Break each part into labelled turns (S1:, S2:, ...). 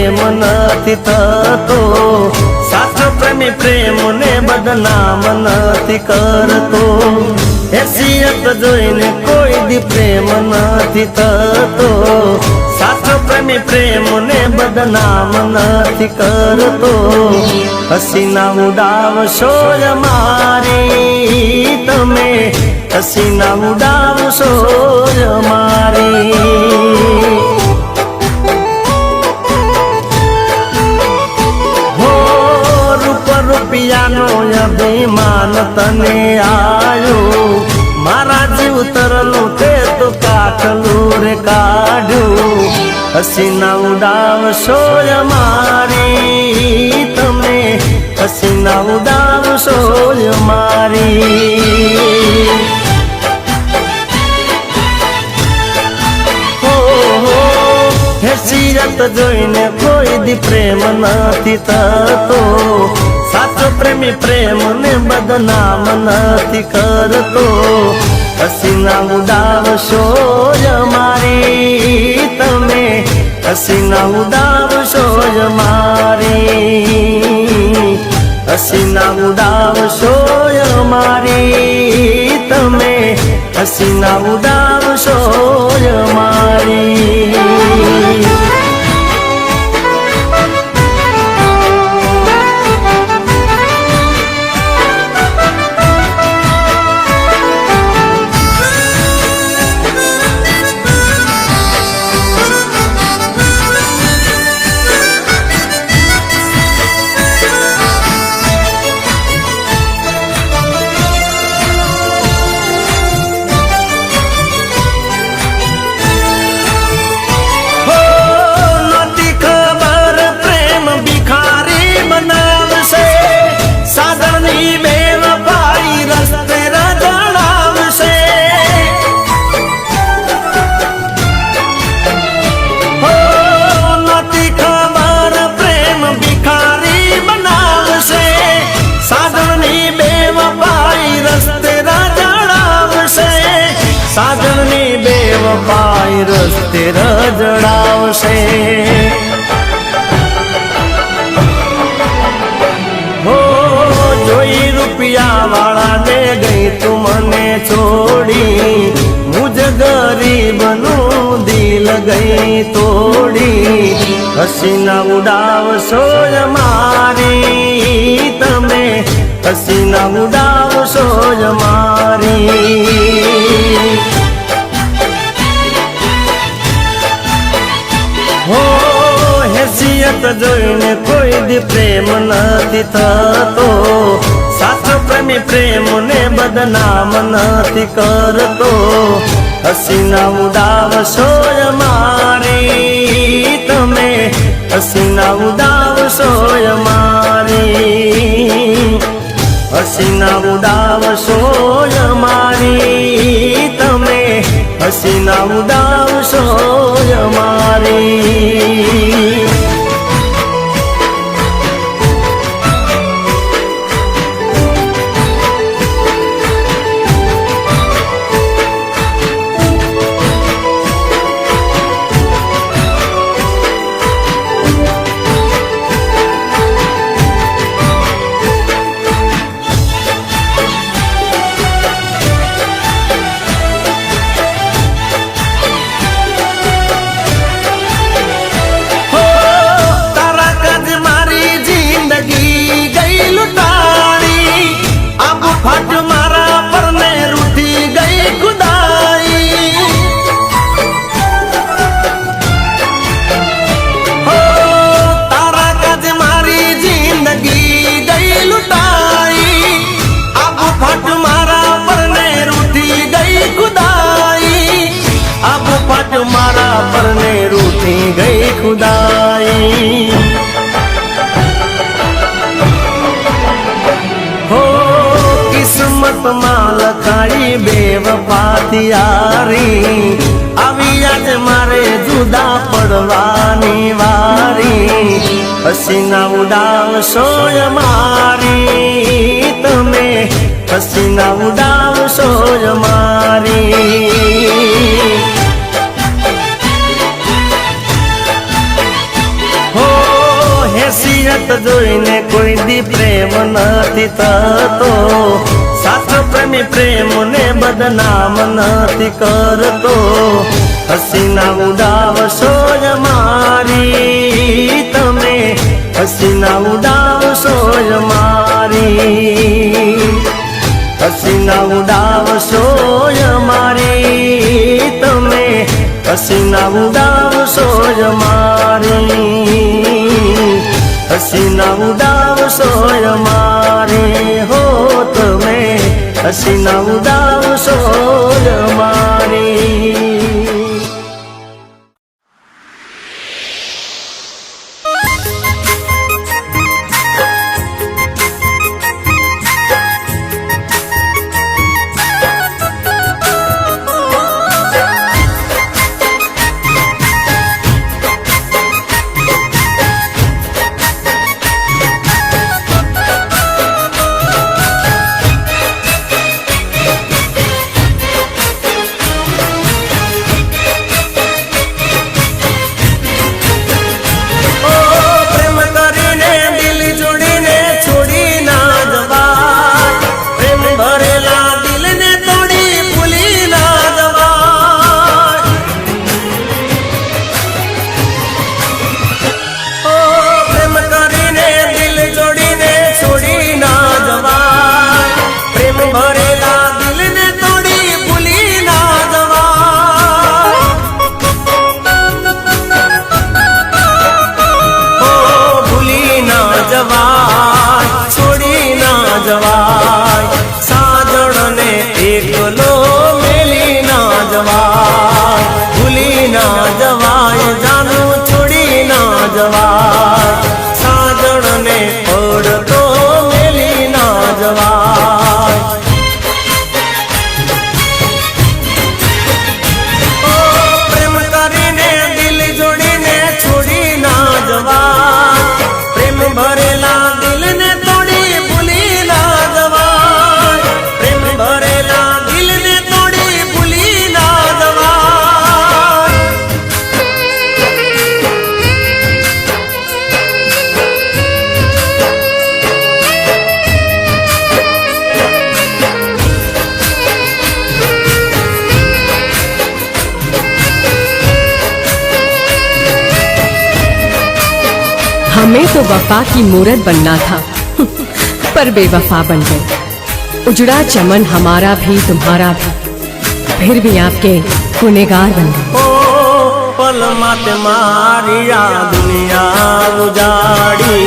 S1: પ્રેમ નથી થતો, સાચો પ્રેમી પ્રેમને બદનામ નથી કરતો. હેસિયત જોઈને કોઈ દી પ્રેમ નથી થતો, સાચો પ્રેમી પ્રેમને બદનામ નથી કરતો. હસીના ઉડાવશો મારી તમે, હસીના ઉડાવશો મારી. રૂપિયાનો અભિમાન તને આવ્યો, મારા જીવ તરલું તે તો કાઠલું રે કાઢ્યું. હસીના ઉડાવશો મારી તમે, હસીના ઉડાવશો મારી. હેસિયત જોઈને કોઈ દી પ્રેમ નથી થતો, સાચો પ્રેમી પ્રેમને બદનામ નથી કરતો. હસીના ઉડાવશો મારી તમે, હસીના ઉડાવશો મારી. હસીના ઉડાવશો મારી તમે, હસીના ઉડાવશો મારી. સાજણની બેવફાઈ રસ્તે રજડાવશે. હો જોઈ રૂપિયા વાળાને ગઈ તું મને છોડી, મુજ ગરીબનું દિલ ગઈ તોડી. હસીના ઉડાવશો મારી તમે, હસીના ઉડાવશો મારી. હો હેસિયત જોઈને કોઈ દી પ્રેમ નથી થતો, સાચો પ્રેમી પ્રેમને બદનામ નથી કરતો. હસીના ઉડાવશો મારી તમે, હસીના ઉડાવશો મારી. હસીના ઉડાવશો મારી તમે, હસીના ઉડાવશો મારી. મારા પરને રૂઠી ગઈ ખુદાઈ. હો કિસ્મતમાં લખાઈ બેવફાથી યારી, આવી આજ મારે જુદા પડવાની વારી. હસીના ઉડાવશો મારી તમે, હસીના ઉડાવશો મારી. હો હકીકત જોઈને કોઈ દી પ્રેમ નથી થતો, સાચો પ્રેમી પ્રેમને બદનામ નથી કરતો. હસીના ઉડાવશો જ મારી તમે, હસીના ઉડાવશો જ મારી, હસીના ઉડાવશો જ મારી તમે, હસીના ઉડાવશો જ મારી, હસીના ઉડાવશો જ મારી હો તમે, હસીના ઉડાવશો જ મારી.
S2: हमें तो वफा की मूरत बनना था पर बेवफा बन गए. उजड़ा चमन हमारा भी तुम्हारा भी, फिर भी आपके गुनेगार बन गए.
S1: ओ पल मत मारिया दुनिया उजाड़ी,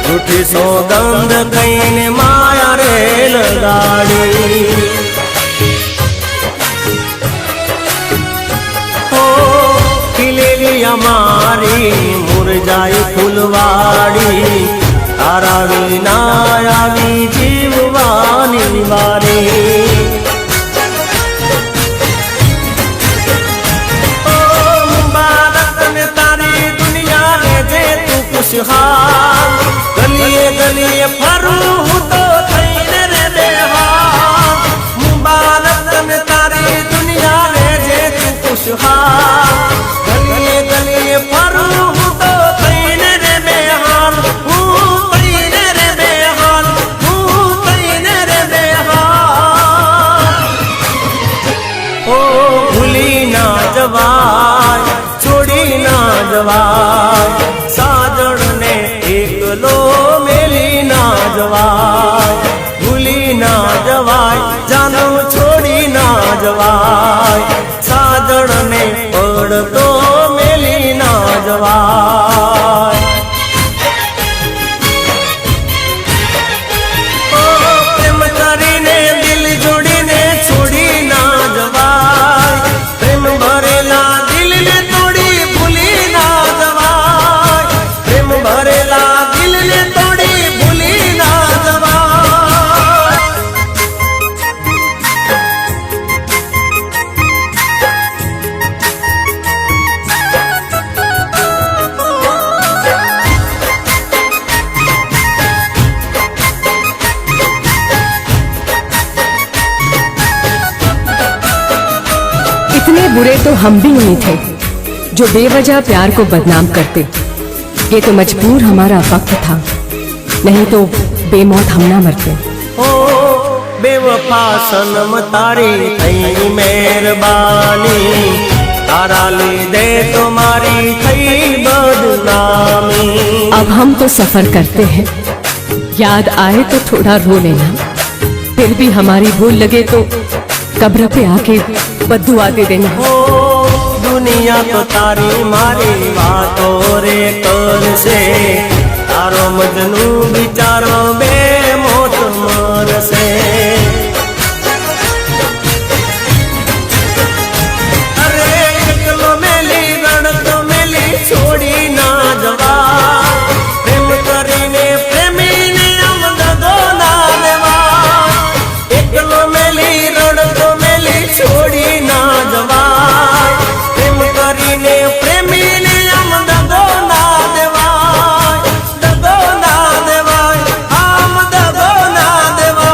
S1: झूठी सौगंध कहीं माया रेल गाड़ी. मारी मुरझाई फुलवाड़ी, तारा विना आवी जीववानी वारी. ओ मुबारक ने तारी दुनिया ने जे तू खुशहाल, गलिए गलिए फरू तो थईने रे बेहाल. मुबारक ने तारी दुनिया ने जे तू खुशहाल, गलिए गलिए फरू तो थईने रे बेहाल, थईने रे बेहाल, थईने रे बेहाल. ओ भूली ना जवाय छोड़ी ना जवाय, साजण ने एकलो मेली ना जवाय. भूली ना जवाय जानो छोड़ी ना जवाय, साजण ने पड़तो मेली ना जवाय. ओ प्रेम करीने दिल जोड़ीने छोड़ी ना जवाय, प्रेम भरेला दिल ने तोड़ी भूली ना जवाय, प्रेम भरेला दिल ने तोड़ी भूली ना जवाय.
S2: इतने बुरे तो हम भी नहीं थे जो बेवजह प्यार को बदनाम करते. ये तो मजबूर हमारा वक्त था, नहीं तो बेमौत हम ना मरते।
S1: ओ बेवफा सनम तारी थई मेहरबानी, तारा लीधे तुम्हारी थई बदनामी।
S2: अब हम तो सफर करते हैं, याद आए तो थोड़ा रो लेना, फिर भी हमारी भूल लगे तो कब्र पे आके बद्दुआ दे देना।
S1: ओ दुनिया तो तारी मारी बातों रे कर से, तारो मजनू बिचारो बेमौत मर से। अरे एकलो मेली रड़तो मेली छोड़ी ना जवा, प्रेम करीने प्रेमी ने आम दगो ना देवा। एकलो मेली रड़तो मेली छोड़ी ना जवा, प्रेम करीने प्रेमी ने आम दगो ना देवा। दगो ना देवा, आम दगो ना देवा।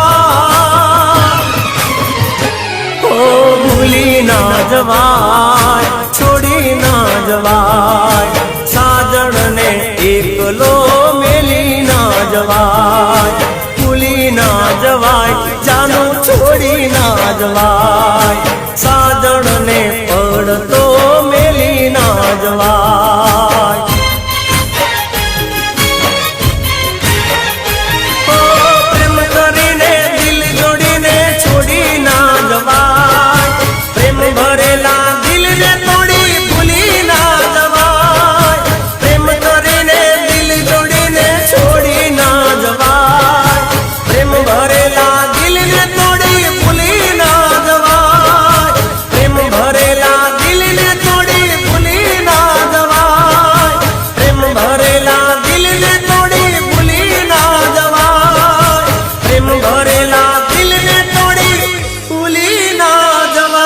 S1: ओ भूली ना जवाय, छोड़ी ना जवाय, साजन ने एकलो मेली ना जवाय। भूली ना जवाय, जानू छोड़ी ना जवाय, साजन ने पड़तो मेली ना जवाय। ओ प्रेम करीने दिल जोड़ीने छोड़ी ना जवाय, प्रेम भरेला दिल ने तोड़ी भूली ना जवाय। प्रेम करीने दिल जोड़ीने छोड़ी ना जवाय, प्रेम भरेला दिल ने तोड़ी भूली ना जवाय। प्रेम भरेला दिल ने तोड़ी भूली ना जवाय, प्रेम भरेला दिल ने तोड़ी भूली ना जवाय। प्रेम भरेला दिल ने तोड़ी भूली ना जवाय।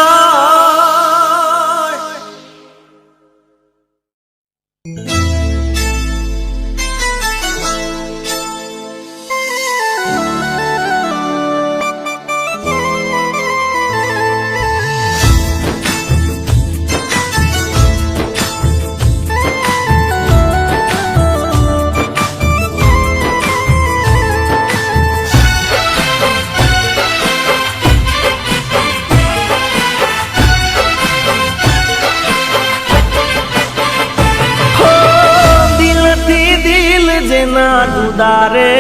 S1: दिल थी दिल जेना दुदारे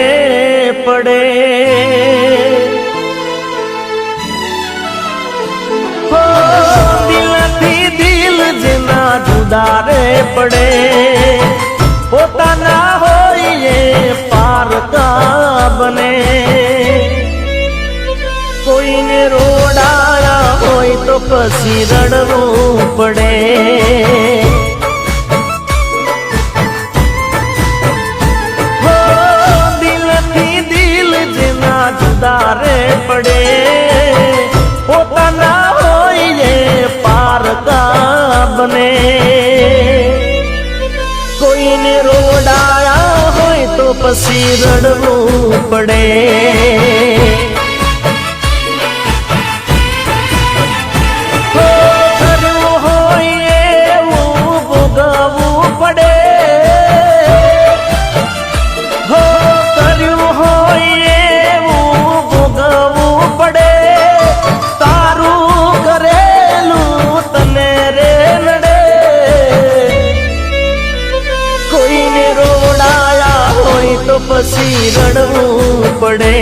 S1: पड़े, हो दिल थी दिल जेना दुदारे पड़े। पोता ना होइए पार का बने, कोई ने रोडाया होय तो पसी रड़વું પડે। जुदारे पड़े, होता ना होइए पार का बने। कोई ने रोडाया होय तो पसी रड़વું પડે। हो करવું होय એવું ભોગવવું પડે। हो કર્યું હોય ભોગવવું પડે, તારું કરેલું તને રે નડે। કોઈને રોડાયા હોય તો પછી રડવું પડે।